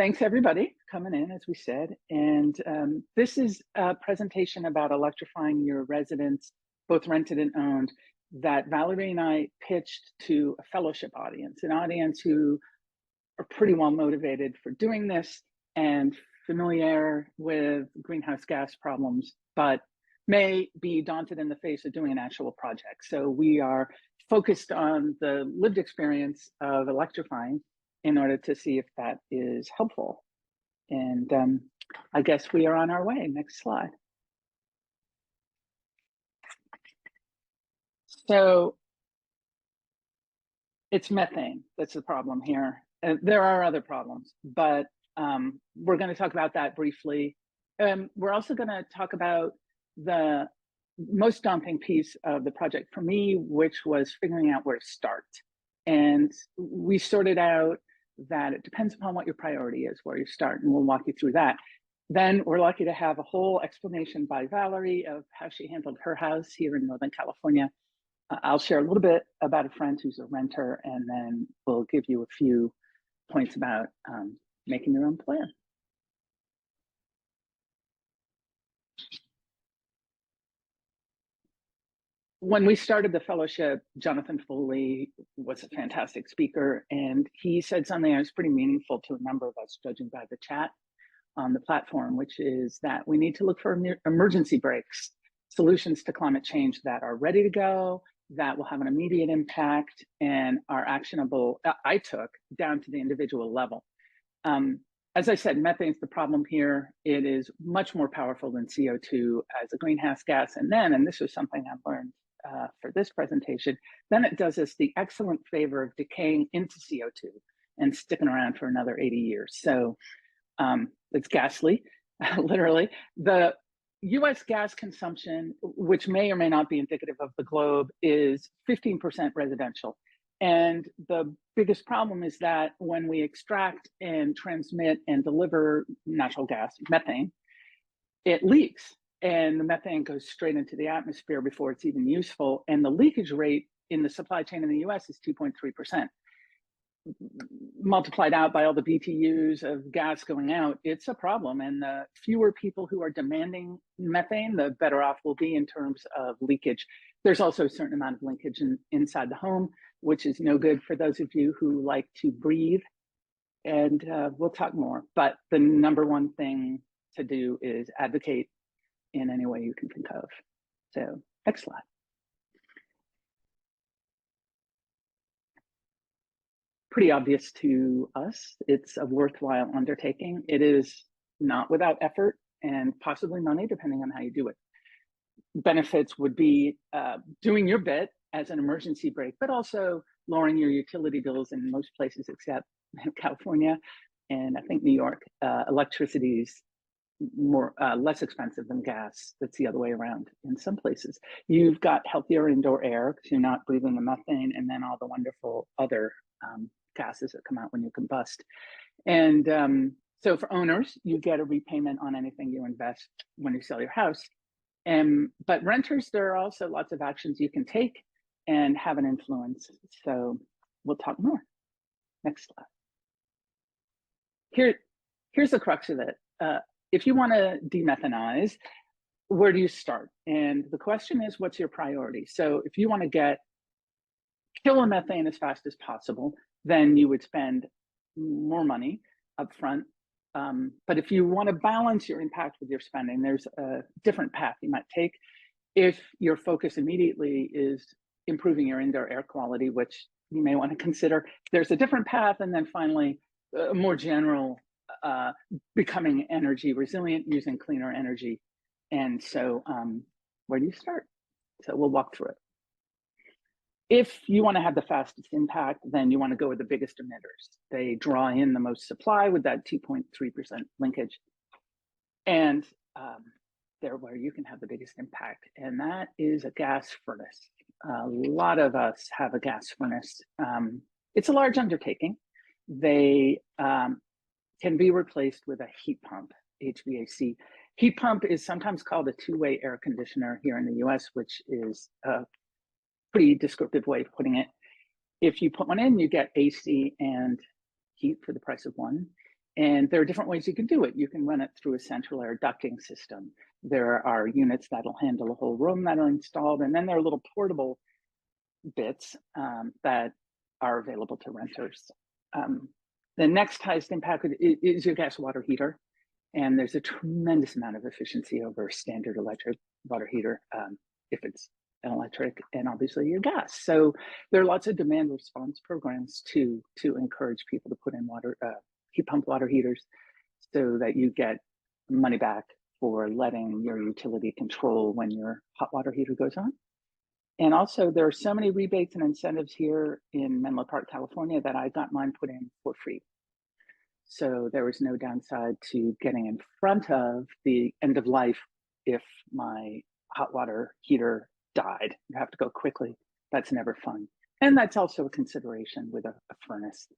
Thanks everybody coming in, as we said. And this is a presentation about electrifying your residence, both rented and owned, that Valerie and I pitched to a fellowship audience, an audience who are pretty well motivated for doing this and familiar with greenhouse gas problems, but may be daunted in the face of doing an actual project. So we are focused on the lived experience of electrifying in order to see if that is helpful. And I guess we are on our way. Next slide. So it's methane that's the problem here. There are other problems, but we're going to talk about that briefly. We're also going to talk about the most daunting piece of the project for me, which was figuring out where to start. And we sorted out that it depends upon what your priority is, where you start, and we'll walk you through that. Then we're lucky to have a whole explanation by Valerie of how she handled her house here in Northern California. I'll share a little bit about a friend who's a renter, and then we'll give you a few points about making your own plan. When we started the fellowship, Jonathan Foley was a fantastic speaker, and he said something that was pretty meaningful to a number of us, judging by the chat on the platform, which is that we need to look for emergency brakes, solutions to climate change that are ready to go, that will have an immediate impact and are actionable. I took down to the individual level. As I said, methane's the problem here. It is much more powerful than CO2 as a greenhouse gas. And this was something I learned for this presentation, then it does us the excellent favor of decaying into CO2 and sticking around for another 80 years. So it's ghastly, literally. The US gas consumption, which may or may not be indicative of the globe, is 15% residential. And the biggest problem is that when we extract and transmit and deliver natural gas, methane, it leaks. And the methane goes straight into the atmosphere before it's even useful. And the leakage rate in the supply chain in the US is 2.3%. Multiplied out by all the BTUs of gas going out, it's a problem. And the fewer people who are demanding methane, the better off we'll be in terms of leakage. There's also a certain amount of linkage inside the home, which is no good for those of you who like to breathe. And we'll talk more. But the number one thing to do is advocate in any way you can think of. So next slide. Pretty obvious to us. It's a worthwhile undertaking. It is not without effort and possibly money, depending on how you do it. Benefits would be doing your bit as an emergency brake, but also lowering your utility bills in most places except California and I think New York. Electricity's less expensive than gas. That's the other way around in some places. You've got healthier indoor air because you're not breathing the methane and then all the wonderful other gases that come out when you combust. And so for owners, you get a repayment on anything you invest when you sell your house. But renters, there are also lots of actions you can take and have an influence. So we'll talk more. Next slide. Here's the crux of it. If you want to demethanize, where do you start? And the question is, what's your priority? So if you want to kill the methane as fast as possible, then you would spend more money up front. But if you want to balance your impact with your spending, there's a different path you might take. If your focus immediately is improving your indoor air quality, which you may want to consider, there's a different path. And then finally, a more general becoming energy resilient using cleaner energy. And so where do you start? So we'll walk through it. If you want to have the fastest impact, then you want to go with the biggest emitters. They draw in the most supply with that 2.3% linkage. And they're where you can have the biggest impact. And that is a gas furnace. A lot of us have a gas furnace. It's a large undertaking. They can be replaced with a heat pump, HVAC. Heat pump is sometimes called a two-way air conditioner here in the US, which is a pretty descriptive way of putting it. If you put one in, you get AC and heat for the price of one. And there are different ways you can do it. You can run it through a central air ducting system. There are units that'll handle a whole room that are installed, and then there are little portable bits that are available to renters. The next highest impact is your gas water heater. And there's a tremendous amount of efficiency over a standard electric water heater if it's an electric, and obviously your gas. So there are lots of demand response programs to encourage people to put in heat pump water heaters so that you get money back for letting your utility control when your hot water heater goes on. And also there are so many rebates and incentives here in Menlo Park, California, that I got mine put in for free. So there was no downside to getting in front of the end of life if my hot water heater died. You have to go quickly. That's never fun. And that's also a consideration with a furnace.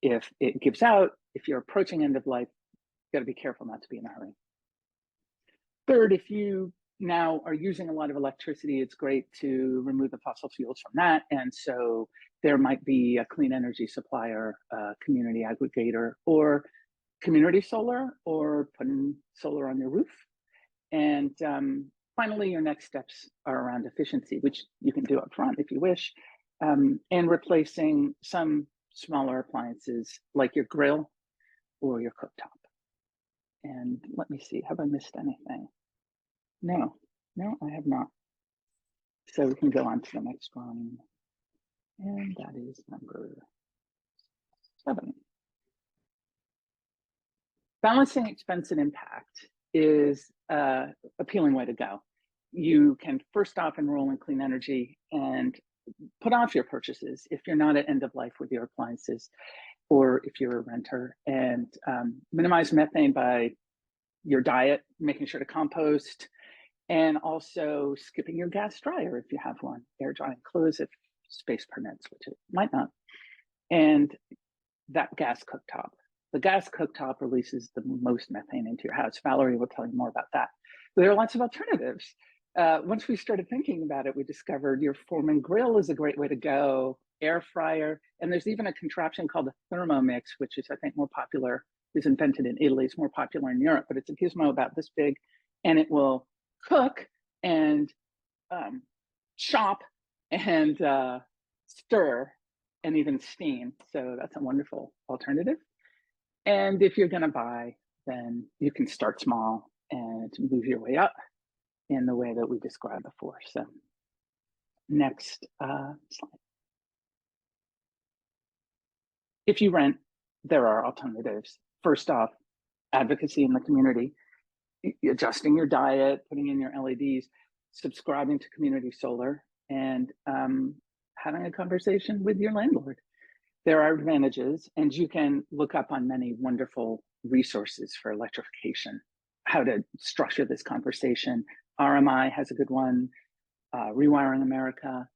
If it gives out, if you're approaching end of life, you got to be careful not to be in a hurry. Third, if you now are using a lot of electricity, it's great to remove the fossil fuels from that. And so there might be a clean energy supplier, community aggregator, or community solar, or putting solar on your roof. And finally, your next steps are around efficiency, which you can do up front if you wish, and replacing some smaller appliances like your grill or your cooktop. And let me see, have I missed anything? No, I have not. So we can go on to the next one. And that is number 7. Balancing expense and impact is an appealing way to go. You can first off enroll in clean energy and put off your purchases if you're not at end of life with your appliances, or if you're a renter, and minimize methane by your diet, making sure to compost, and also skipping your gas dryer if you have one, air drying clothes if space permits, which it might not, and that gas cooktop. The gas cooktop releases the most methane into your house. Valerie will tell you more about that. But there are lots of alternatives. Once we started thinking about it, we discovered your Foreman grill is a great way to go, air fryer, and there's even a contraption called a Thermomix, which is, I think, more popular, is invented in Italy. It's more popular in Europe, but it's a gizmo about this big, and it will cook and chop and stir and even steam. So that's a wonderful alternative. And if you're going to buy, then you can start small and move your way up in the way that we described before. So next slide. If you rent, there are alternatives. First off, advocacy in the community, adjusting your diet, putting in your LEDs, subscribing to community solar, and having a conversation with your landlord. There are advantages, and you can look up on many wonderful resources for electrification, how to structure this conversation. RMI has a good one, Rewiring America,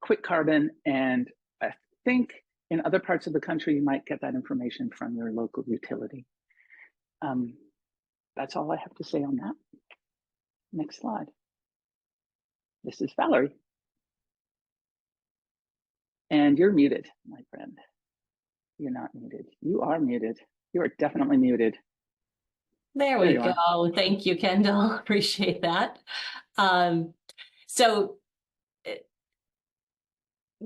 Quick Carbon, and I think in other parts of the country, you might get that information from your local utility. That's all I have to say on that. Next slide. This is Valerie. And you're muted, my friend. You're not muted. You are muted. You are definitely muted. There we go. Thank you, Kendall. Appreciate that. So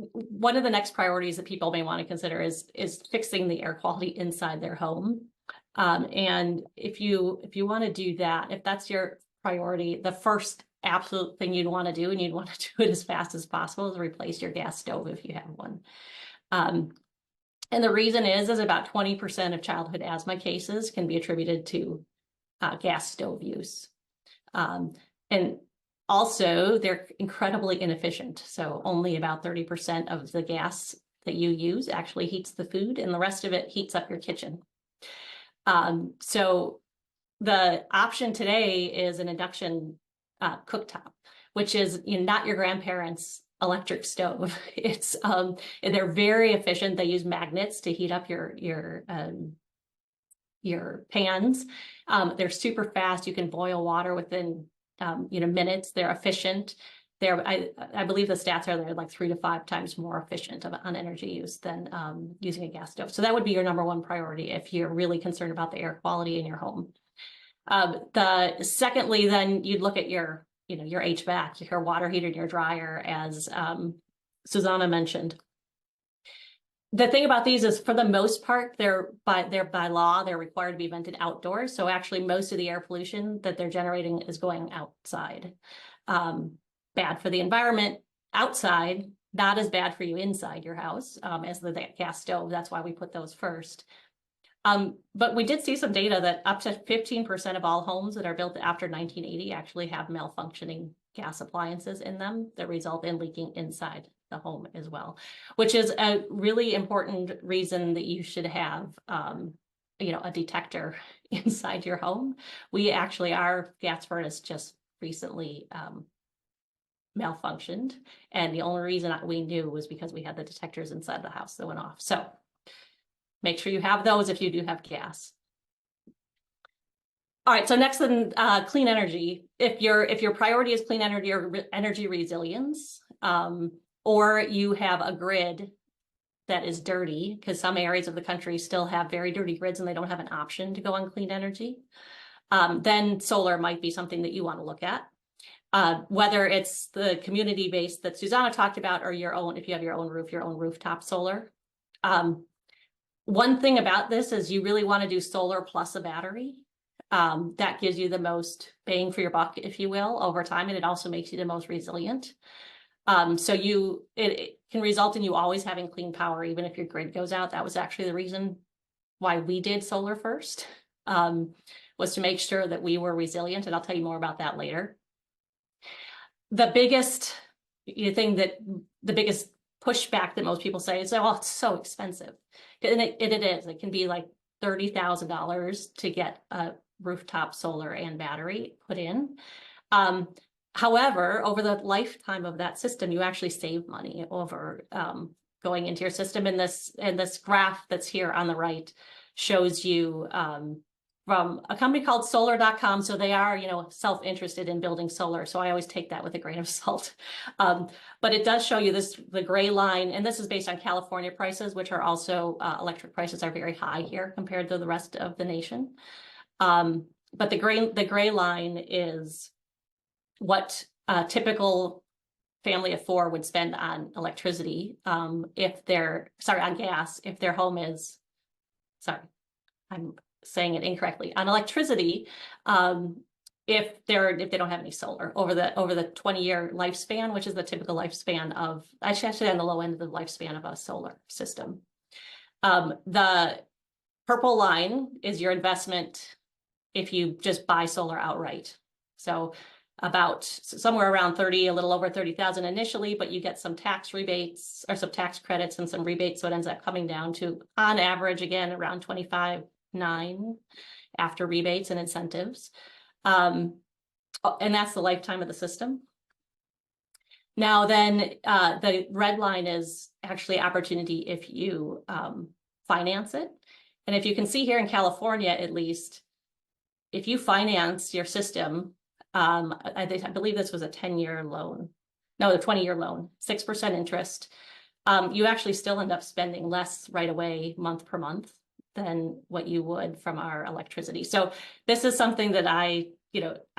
one of the next priorities that people may want to consider is fixing the air quality inside their home. And if you want to do that, if that's your priority, the first absolute thing you'd want to do, and you'd want to do it as fast as possible, is replace your gas stove if you have one. And the reason is about 20% of childhood asthma cases can be attributed to gas stove use. And also, they're incredibly inefficient. So only about 30% of the gas that you use actually heats the food, and the rest of it heats up your kitchen. So the option today is an induction cooktop, which is not your grandparents' electric stove. It's they're very efficient. They use magnets to heat up your pans. They're super fast. You can boil water within minutes. They're efficient. I believe the stats are they're like 3 to 5 times more efficient on energy use than using a gas stove. So that would be your number one priority if you're really concerned about the air quality in your home. Secondly, then you'd look at your HVAC, your water heater, and your dryer, as Susannah mentioned. The thing about these is, for the most part, they're by law, they're required to be vented outdoors. So actually, most of the air pollution that they're generating is going outside. Bad for the environment outside, not as bad for you inside your house as the gas stove. That's why we put those first. But we did see some data that up to 15% of all homes that are built after 1980 actually have malfunctioning gas appliances in them that result in leaking inside the home as well, which is a really important reason that you should have a detector inside your home. Our gas furnace just recently malfunctioned, and the only reason we knew was because we had the detectors inside the house that went off. So make sure you have those if you do have gas. All right, so next then, clean energy. If your priority is clean energy or energy resilience, or you have a grid that is dirty, because some areas of the country still have very dirty grids and they don't have an option to go on clean energy, then solar might be something that you want to look at. Whether it's the community base that Susannah talked about, or your own, if you have your own roof, your own rooftop solar. One thing about this is you really want to do solar plus a battery. That gives you the most bang for your buck, if you will, over time, and it also makes you the most resilient. So it can result in you always having clean power, even if your grid goes out. That was actually the reason why we did solar first, was to make sure that we were resilient, and I'll tell you more about that later. The biggest pushback that most people say is, oh, it's so expensive. And it is. It can be like $30,000 to get a rooftop solar and battery put in. However, over the lifetime of that system, you actually save money over going into your system. And this graph that's here on the right shows you from a company called solar.com. So they are, self-interested in building solar. So I always take that with a grain of salt. But it does show you the gray line, and this is based on California prices, which are also, electric prices are very high here compared to the rest of the nation. But the gray line is what a typical family of 4 would spend on electricity on gas, if their home is, I'm saying it incorrectly, on electricity, if they don't have any solar over the 20-year lifespan, which is the typical lifespan of, actually on the low end of the lifespan of a solar system. The purple line is your investment if you just buy solar outright. So about somewhere around a little over 30,000 initially, but you get some tax rebates or some tax credits and some rebates. So it ends up coming down to, on average, again, around $25,900 after rebates and incentives. And that's the lifetime of the system. Now then, the red line is actually opportunity if you finance it. And if you can see here in California, at least, if you finance your system, I believe this was a 10-year loan. No, a 20-year loan, 6% interest. You actually still end up spending less right away, month per month, than what you would from our electricity. So this is something that I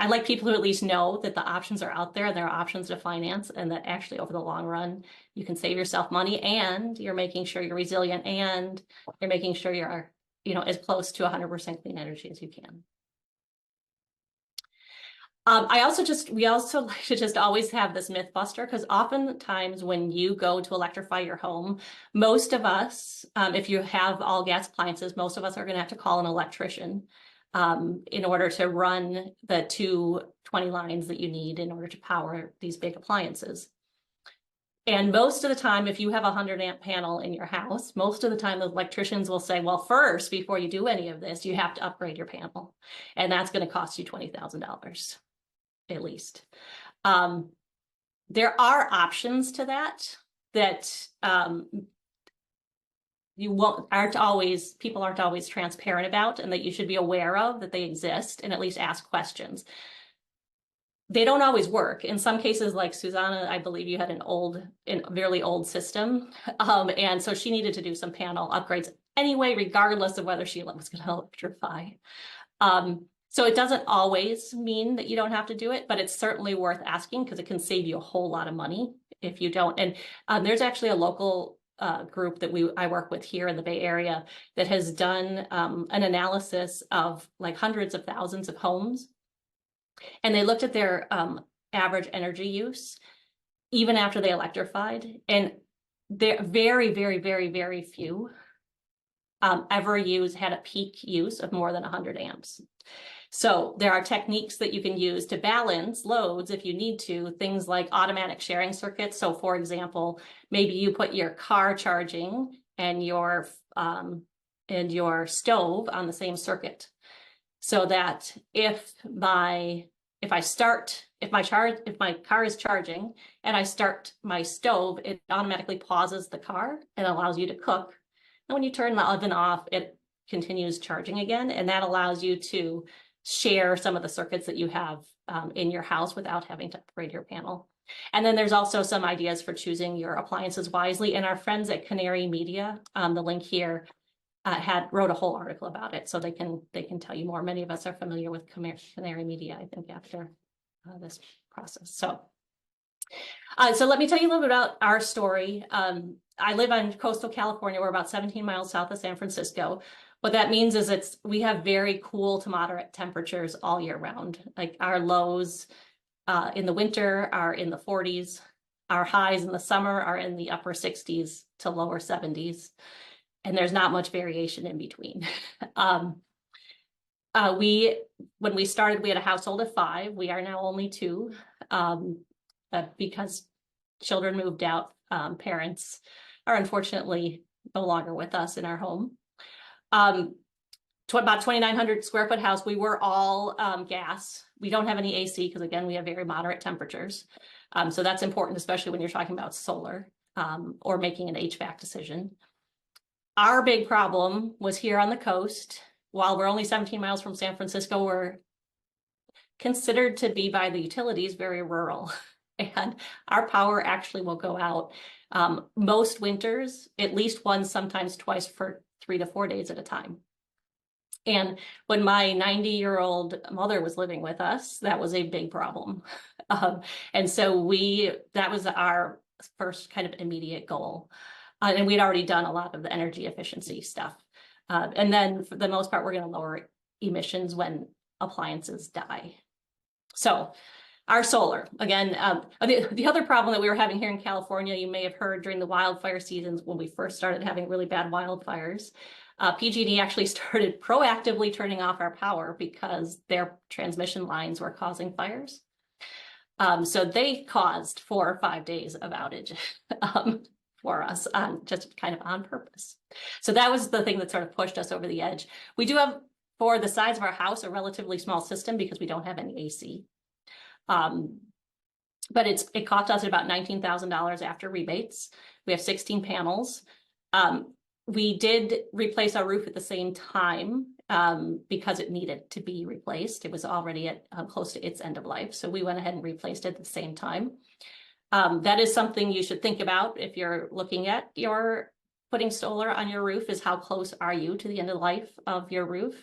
like people who at least know that the options are out there and there are options to finance, and that actually over the long run, you can save yourself money, and you're making sure you're resilient, and you're making sure you're, as close to 100% clean energy as you can. We also like to just always have this myth buster, because oftentimes when you go to electrify your home, most of us, if you have all gas appliances, most of us are going to have to call an electrician in order to run the 220 lines that you need in order to power these big appliances. And most of the time, if you have a 100-amp panel in your house, most of the time the electricians will say, well, first, before you do any of this, you have to upgrade your panel. And that's going to cost you $20,000. At least. There are options to that people aren't always transparent about, and that you should be aware of, that they exist, and at least ask questions. they don't always work. In some cases, like Susannah, I believe you had a really old system. And so she needed to do some panel upgrades anyway, regardless of whether she was going to electrify. So it doesn't always mean that you don't have to do it, but it's certainly worth asking because it can save you a whole lot of money if you don't. And there's actually a local group that I work with here in the Bay Area that has done an analysis of like hundreds of thousands of homes. And they looked at their average energy use even after they electrified. And they're very, very, very, very few ever had a peak use of more than 100 amps. So there are techniques that you can use to balance loads if you need to, things like automatic sharing circuits. So for example, maybe you put your car charging and your stove on the same circuit, so that if my car is charging and I start my stove, it automatically pauses the car and allows you to cook. And when you turn the oven off, it continues charging again. And that allows you to share some of the circuits that you have in your house without having to upgrade your panel. And then there's also some ideas for choosing your appliances wisely. And our friends at Canary Media, the link here, wrote a whole article about it, so they can tell you more. Many of us are familiar with Canary Media, I think, after this process. So let me tell you a little bit about our story. I live on coastal California. We're about 17 miles south of San Francisco. What that means is we have very cool to moderate temperatures all year round. Like our lows in the winter are in the 40s. Our highs in the summer are in the upper 60s to lower 70s. And there's not much variation in between. When we started, we had a household of 5. We are now only 2 because children moved out. Parents are unfortunately no longer with us in our home. About 2,900 square foot house. We were all gas. We don't have any AC because, again, we have very moderate temperatures. So that's important, especially when you're talking about solar or making an HVAC decision. Our big problem was here on the coast. While we're only 17 miles from San Francisco, we're considered to be by the utilities very rural. And our power actually will go out most winters, at least once, sometimes twice, for 3 to 4 days at a time. And when my 90-year-old mother was living with us, that was a big problem. And so that was our first kind of immediate goal. And we'd already done a lot of the energy efficiency stuff. And then for the most part, we're going to lower emissions when appliances die. So our solar, again, the other problem that we were having here in California, you may have heard during the wildfire seasons when we first started having really bad wildfires, PG&E actually started proactively turning off our power because their transmission lines were causing fires. So they caused 4 or 5 days of outage for us, just kind of on purpose. So that was the thing that sort of pushed us over the edge. We do have, for the size of our house, a relatively small system because we don't have any AC. But it cost us about $19,000 after rebates. We have 16 panels. We did replace our roof at the same time because it needed to be replaced. It was already at close to its end of life. So we went ahead and replaced it at the same time. That is something you should think about if you're looking at putting solar on your roof, is how close are you to the end of life of your roof?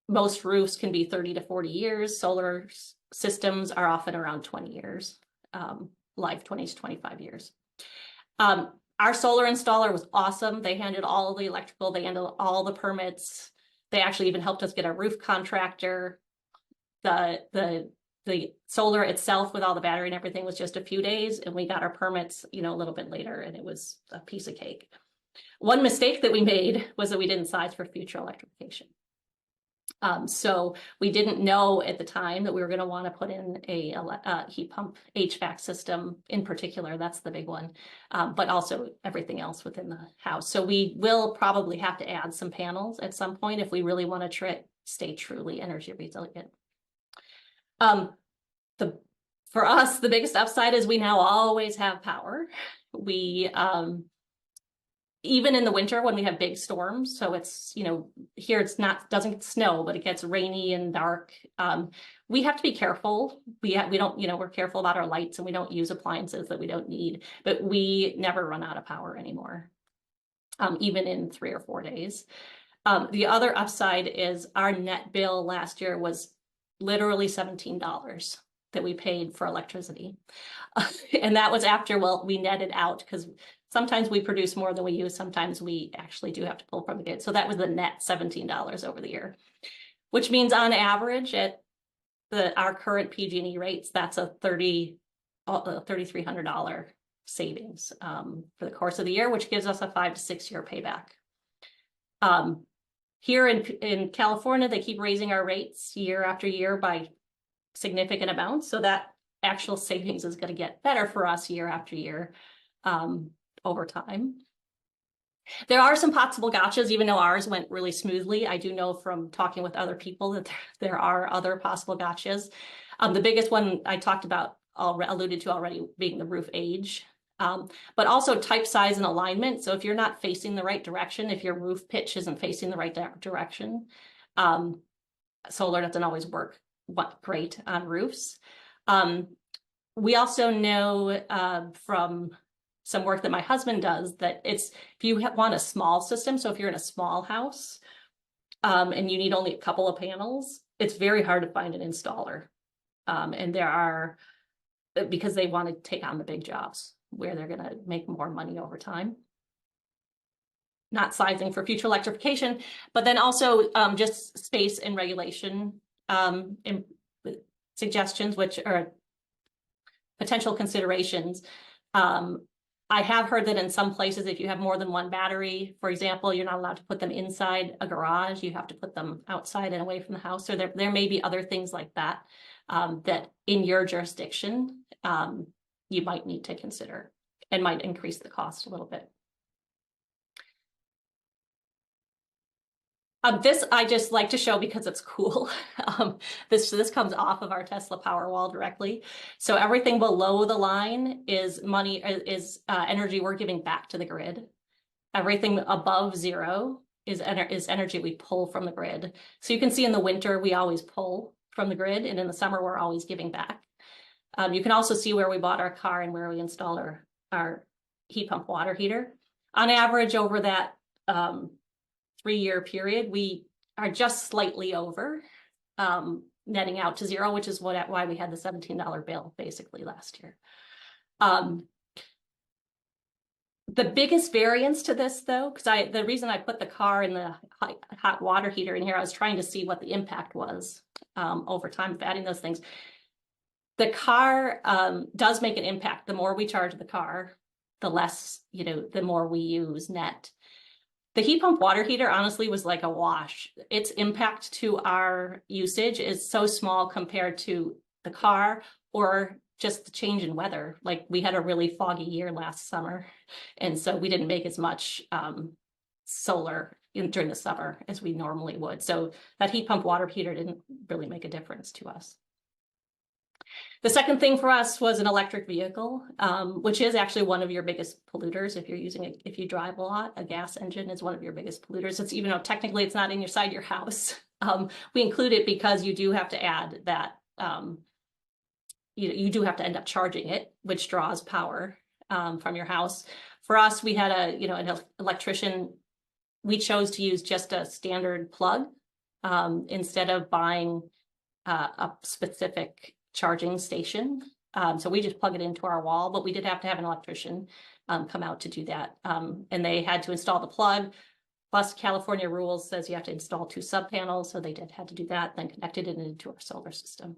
Most roofs can be 30 to 40 years. Solar systems are often around 20 years, life 20 to 25 years. Our solar installer was awesome. They handled all the electrical, they handled all the permits. They actually even helped us get a roof contractor. The solar itself with all the battery and everything was just a few days, and we got our permits, a little bit later, and it was a piece of cake. One mistake that we made was that we didn't size for future electrification. So we didn't know at the time that we were going to want to put in a heat pump HVAC system in particular. That's the big one, but also everything else within the house. So we will probably have to add some panels at some point if we really want to stay truly energy resilient. For us, the biggest upside is we now always have power. even in the winter when we have big storms. So it's, here it's not, doesn't snow, but it gets rainy and dark. We have to be careful. We don't, we're careful about our lights, and we don't use appliances that we don't need, but we never run out of power anymore, even in 3 or 4 days. The other upside is our net bill last year was literally $17 that we paid for electricity. And that was after, we netted out, because sometimes we produce more than we use. Sometimes we actually do have to pull from the grid. So that was the net $17 over the year, which means on average at our current PG&E rates, that's a $3,300 savings for the course of the year, which gives us a 5 to 6 year payback. Here in California, they keep raising our rates year after year by significant amounts. So that actual savings is going to get better for us year after year over time. There are some possible gotchas, even though ours went really smoothly. I do know from talking with other people that there are other possible gotchas. The biggest one I talked about, alluded to already, being the roof age. But also type size and alignment. So if you're not facing the right direction, if your roof pitch isn't facing the right direction, solar doesn't always work great on roofs. We also know from some work that my husband does that if you want a small system, so if you're in a small house and you need only a couple of panels, it's very hard to find an installer. And there are, because they want to take on the big jobs where they're going to make more money over time. Not sizing for future electrification, but then also just space and regulation suggestions, which are potential considerations. I have heard that in some places, if you have more than one battery, for example, you're not allowed to put them inside a garage. You have to put them outside and away from the house. So there may be other things like that that in your jurisdiction you might need to consider and might increase the cost a little bit. This I just like to show because it's cool. This comes off of our Tesla Powerwall directly. So everything below the line is energy we're giving back to the grid. Everything above zero is energy we pull from the grid. So you can see in the winter we always pull from the grid, and in the summer we're always giving back. You can also see where we bought our car and where we installed our heat pump water heater. On average, over that 3-year period, we are just slightly over, netting out to zero, which is why we had the $17 bill basically last year. The biggest variance to this, though, because the reason I put the car and the hot water heater in here, I was trying to see what the impact was over time of adding those things. The car does make an impact. The more we charge the car, the less, the more we use net. The heat pump water heater honestly was like a wash. Its impact to our usage is so small compared to the car or just the change in weather. Like we had a really foggy year last summer, and so we didn't make as much solar during the summer as we normally would. So that heat pump water heater didn't really make a difference to us. The second thing for us was an electric vehicle, which is actually one of your biggest polluters. If you're using it, if you drive a lot, a gas engine is one of your biggest polluters. It's, even though technically it's not inside your house. We include it because you do have to add that, you do have to end up charging it, which draws power from your house. For us, we had an electrician. We chose to use just a standard plug instead of buying a specific charging station. So we just plug it into our wall, but we did have to have an electrician come out to do that. And they had to install the plug, plus California rules says you have to install 2 sub panels. So they had to do that, then connected it into our solar system.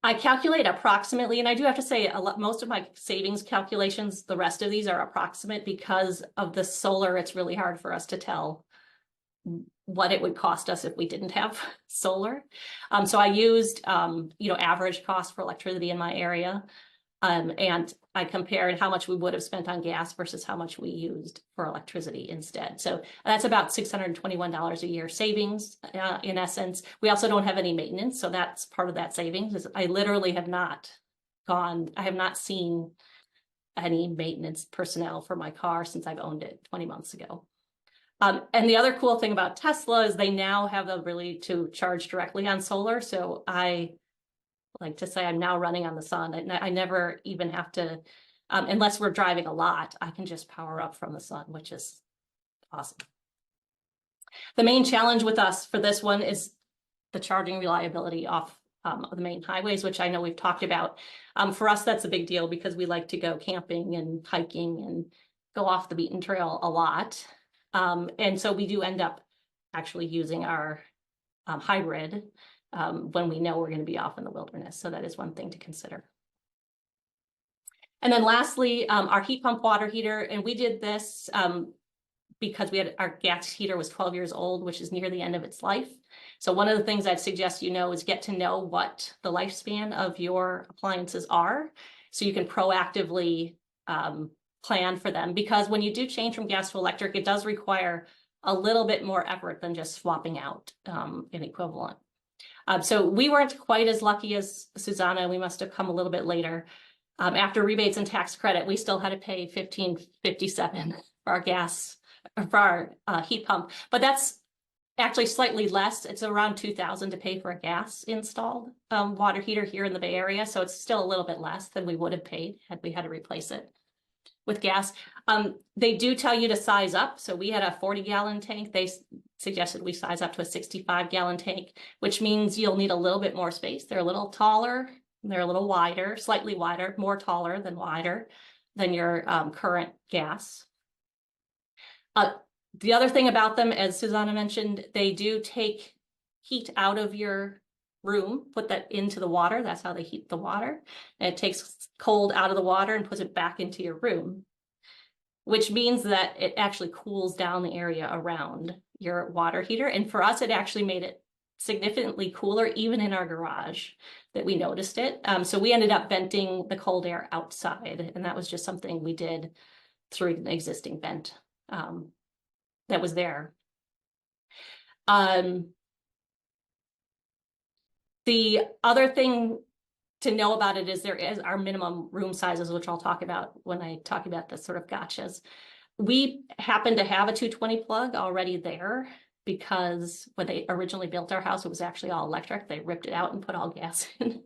I calculate approximately, and I do have to say most of my savings calculations, the rest of these are approximate because of the solar. It's really hard for us to tell what it would cost us if we didn't have solar. So I used, average cost for electricity in my area. And I compared how much we would have spent on gas versus how much we used for electricity instead. So that's about $621 a year savings in essence. We also don't have any maintenance. So that's part of that savings. I literally have not seen any maintenance personnel for my car since I've owned it 20 months ago. And the other cool thing about Tesla is they now have the ability to charge directly on solar. So I like to say I'm now running on the sun. I never even have to, unless we're driving a lot, I can just power up from the sun, which is awesome. The main challenge with us for this one is the charging reliability off of the main highways, which I know we've talked about. For us, that's a big deal because we like to go camping and hiking and go off the beaten trail a lot. And so we do end up actually using our hybrid when we know we're going to be off in the wilderness. So that is one thing to consider. And then lastly, our heat pump water heater, and we did this because we had our gas heater was 12 years old, which is near the end of its life. So one of the things I'd suggest you know is get to know what the lifespan of your appliances are, so you can proactively plan for them. Because when you do change from gas to electric, it does require a little bit more effort than just swapping out an equivalent. So we weren't quite as lucky as Susannah. We must have come a little bit later. After rebates and tax credit, we still had to pay $15.57 for our gas, for our heat pump, but that's actually slightly less. It's around $2,000 to pay for a gas installed water heater here in the Bay Area. So it's still a little bit less than we would have paid had we had to replace it with gas. They do tell you to size up. So we had a 40-gallon tank. They suggested we size up to a 65-gallon tank, which means you'll need a little bit more space. They're a little taller. They're a little wider, slightly wider, more taller than wider than your current gas. The other thing about them, as Susannah mentioned, they do take heat out of your room, put that into the water. That's how they heat the water. And it takes cold out of the water and puts it back into your room, which means that it actually cools down the area around your water heater. And for us, it actually made it significantly cooler, even in our garage, that we noticed it. So we ended up venting the cold air outside, and that was just something we did through an existing vent that was there. The other thing to know about it is there is our minimum room sizes, which I'll talk about when I talk about the sort of gotchas. We happen to have a 220 plug already there because when they originally built our house, it was actually all electric. They ripped it out and put all gas in.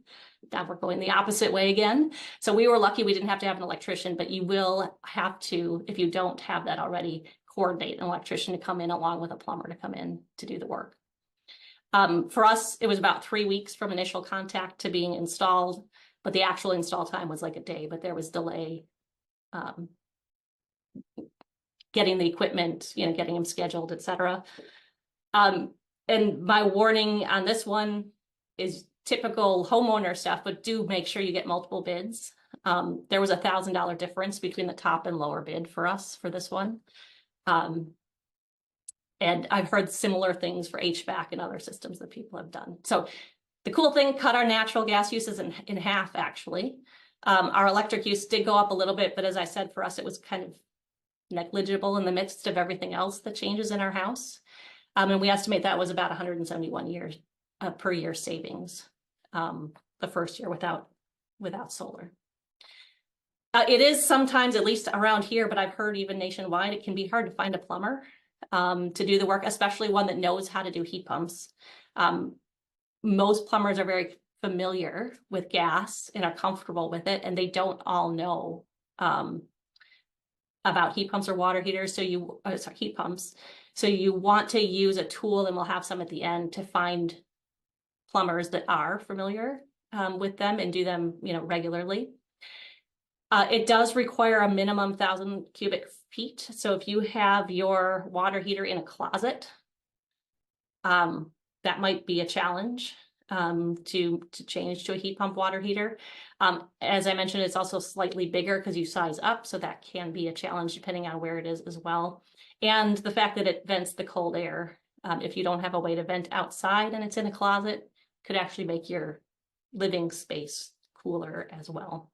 Now we're going the opposite way again. So we were lucky we didn't have to have an electrician, but you will have to, if you don't have that already, coordinate an electrician to come in along with a plumber to come in to do the work. For us, it was about 3 weeks from initial contact to being installed, but the actual install time was like a day, but there was delay getting the equipment, getting them scheduled, et cetera. And my warning on this one is typical homeowner stuff, but do make sure you get multiple bids. There was $1,000 difference between the top and lower bid for us for this one. And I've heard similar things for HVAC and other systems that people have done. So the cool thing, cut our natural gas uses in half, actually. Our electric use did go up a little bit, but as I said, for us, it was kind of negligible in the midst of everything else that changes in our house. And we estimate that was about 171 years per year savings the first year without solar. It is sometimes, at least around here, but I've heard even nationwide, it can be hard to find a plumber to do the work, especially one that knows how to do heat pumps. Most plumbers are very familiar with gas and are comfortable with it, and they don't all know about heat pumps or water heaters. So heat pumps. So you want to use a tool, and we'll have some at the end, to find plumbers that are familiar with them and do them, regularly. It does require a minimum 1,000 cubic feet. So if you have your water heater in a closet, that might be a challenge to change to a heat pump water heater. As I mentioned, it's also slightly bigger because you size up, so that can be a challenge depending on where it is as well. And the fact that it vents the cold air, if you don't have a way to vent outside and it's in a closet, could actually make your living space cooler as well.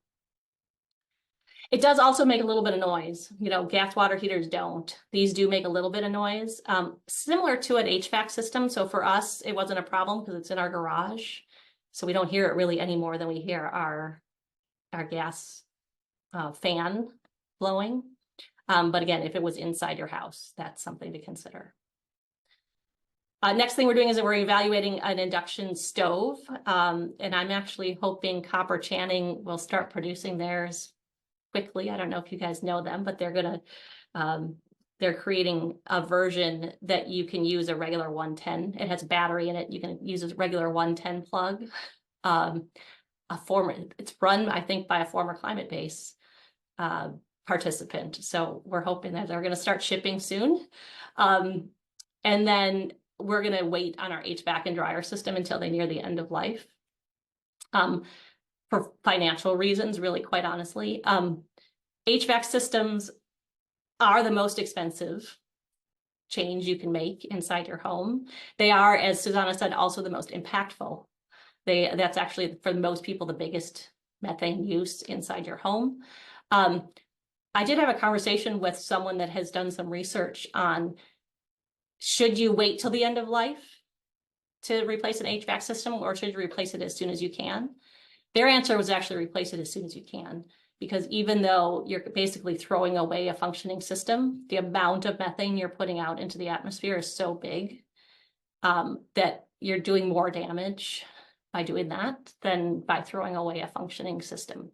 It does also make a little bit of noise. Gas water heaters don't. These do make a little bit of noise, similar to an HVAC system. So for us, it wasn't a problem because it's in our garage. So we don't hear it really any more than we hear our gas fan blowing. But again, if it was inside your house, that's something to consider. Next thing we're doing is we're evaluating an induction stove. And I'm actually hoping Copper Channing will start producing theirs quickly. I don't know if you guys know them, but they're creating a version that you can use a regular 110. It has a battery in it. You can use a regular 110 plug. It's run, I think, by a former Climatebase participant. So we're hoping that they're going to start shipping soon. And then we're going to wait on our HVAC and dryer system until they near the end of life. For financial reasons, really, quite honestly. HVAC systems are the most expensive change you can make inside your home. They are, as Susannah said, also the most impactful. That's actually, for most people, the biggest methane use inside your home. I did have a conversation with someone that has done some research on, should you wait till the end of life to replace an HVAC system, or should you replace it as soon as you can? Their answer was actually replace it as soon as you can, because even though you're basically throwing away a functioning system, the amount of methane you're putting out into the atmosphere is so big that you're doing more damage by doing that than by throwing away a functioning system.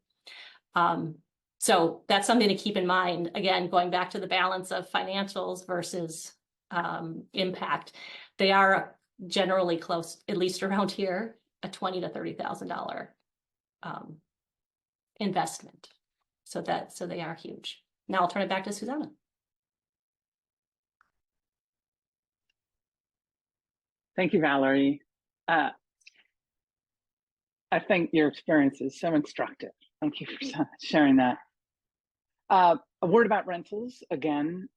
So that's something to keep in mind. Again, going back to the balance of financials versus impact, they are generally close, at least around here, a $20,000 to $30,000 investment. So they are huge. Now I'll turn it back to Susannah. Thank you, Valerie. I think your experience is so instructive. Thank you for sharing that. A word about rentals. Again,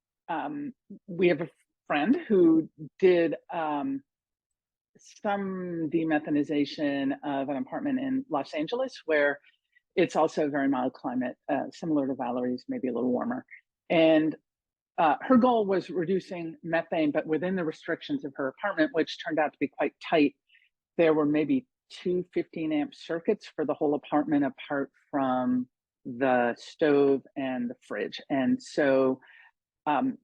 we have a friend who did some demethanization of an apartment in Los Angeles, where it's also a very mild climate, similar to Valerie's, maybe a little warmer. And her goal was reducing methane, but within the restrictions of her apartment, which turned out to be quite tight. There were maybe 2 15-amp circuits for the whole apartment, apart from the stove and the fridge. And so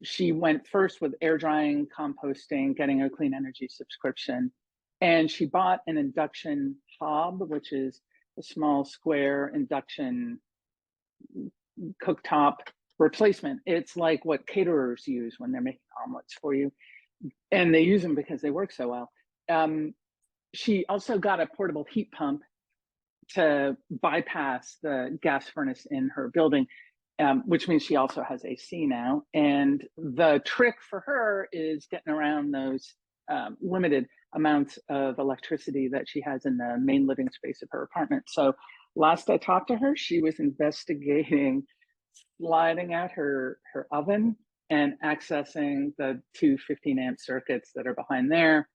she went first with air drying, composting, getting a clean energy subscription. And she bought an induction hob, which is a small square induction cooktop replacement. It's like what caterers use when they're making omelets for you. And they use them because they work so well. She also got a portable heat pump to bypass the gas furnace in her building, which means she also has AC now. And the trick for her is getting around those limited amounts of electricity that she has in the main living space of her apartment. So last I talked to her, she was investigating sliding out her oven and accessing the 2 15-amp circuits that are behind there,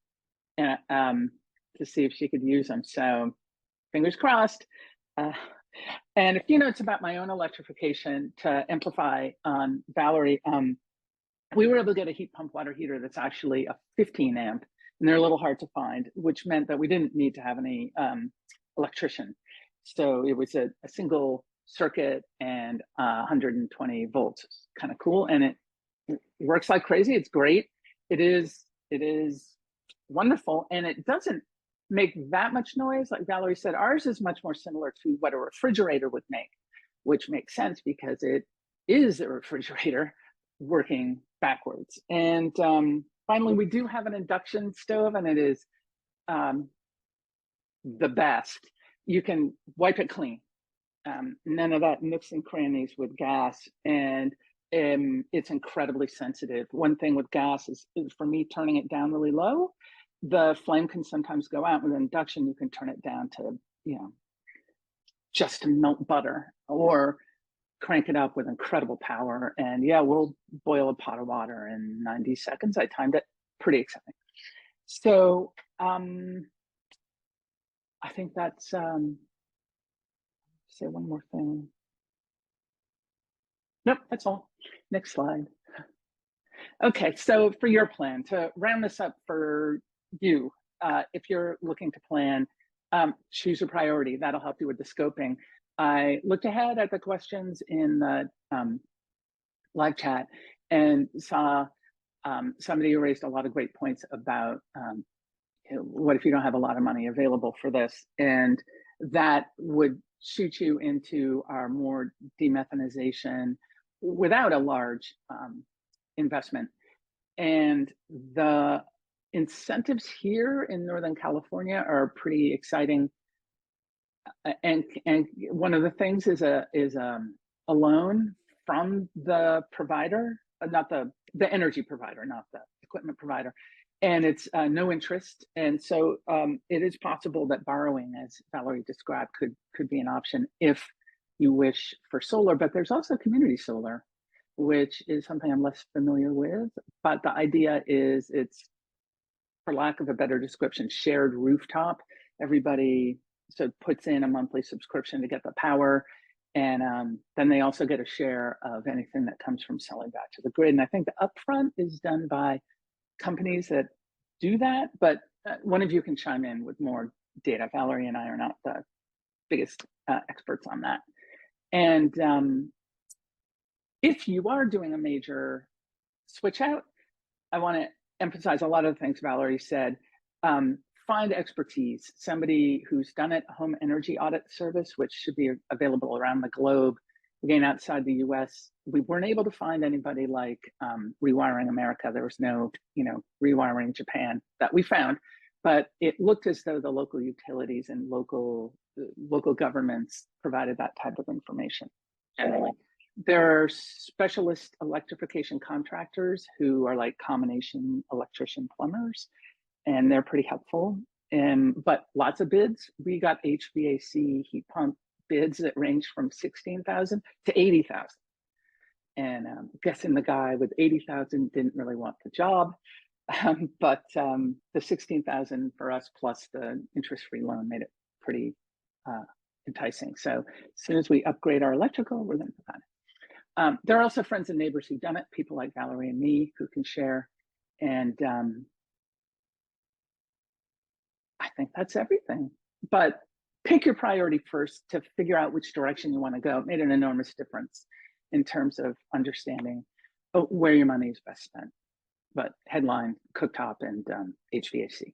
and to see if she could use them. So fingers crossed. And a few notes about my own electrification to amplify on Valerie. We were able to get a heat pump water heater that's actually a 15-amp, and they're a little hard to find, which meant that we didn't need to have any electrician. So it was a single circuit and 120 volts. Kind of cool, and it works like crazy. It's great. It is wonderful, and it doesn't make that much noise. Like Valerie said, ours is much more similar to what a refrigerator would make, which makes sense because it is a refrigerator working backwards. And finally, we do have an induction stove, and it is the best. You can wipe it clean. None of that nooks and crannies with gas, and it's incredibly sensitive. One thing with gas is for me, turning it down really low, the flame can sometimes go out. With induction, you can turn it down to, just to melt butter, or crank it up with incredible power. And yeah, we'll boil a pot of water in 90 seconds. I timed it. Pretty exciting. So I think that's, say one more thing. Nope, that's all. Next slide. Okay, so for your plan, to round this up for you, if you're looking to plan, choose a priority. That'll help you with the scoping. I looked ahead at the questions in the live chat and saw somebody who raised a lot of great points about what if you don't have a lot of money available for this? And that would shoot you into our more demethanization without a large investment. And the incentives here in Northern California are pretty exciting. And one of the things is a loan from the provider, not the energy provider, not the equipment provider, and it's no interest. And so it is possible that borrowing, as Valerie described, could be an option if you wish for solar. But there's also community solar, which is something I'm less familiar with. But the idea is it's, for lack of a better description, shared rooftop. Everybody puts in a monthly subscription to get the power, and then they also get a share of anything that comes from selling back to the grid. And I think the upfront is done by companies that do that, but one of you can chime in with more data. Valerie and I are not the biggest experts on that. And if you are doing a major switch out, I want to emphasize a lot of the things Valerie said. Find expertise, somebody who's done it, home energy audit service, which should be available around the globe. Again, outside the US, we weren't able to find anybody like Rewiring America. There was no, Rewiring Japan that we found, but it looked as though the local utilities and local governments provided that type of information generally. There are specialist electrification contractors who are like combination electrician plumbers, and they're pretty helpful. But lots of bids. We got HVAC heat pump bids that range from 16,000 to 80,000. And guessing the guy with 80,000 didn't really want the job. But the 16,000 for us plus the interest-free loan made it pretty enticing. So as soon as we upgrade our electrical, we're going to find it. There are also friends and neighbors who've done it, people like Valerie and me who can share. And I think that's everything. But pick your priority first to figure out which direction you want to go. It made an enormous difference in terms of understanding where your money is best spent. But headline, cooktop, and HVAC.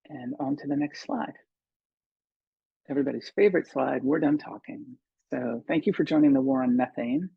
And on to the next slide. Everybody's favorite slide, we're done talking. So thank you for joining the war on methane.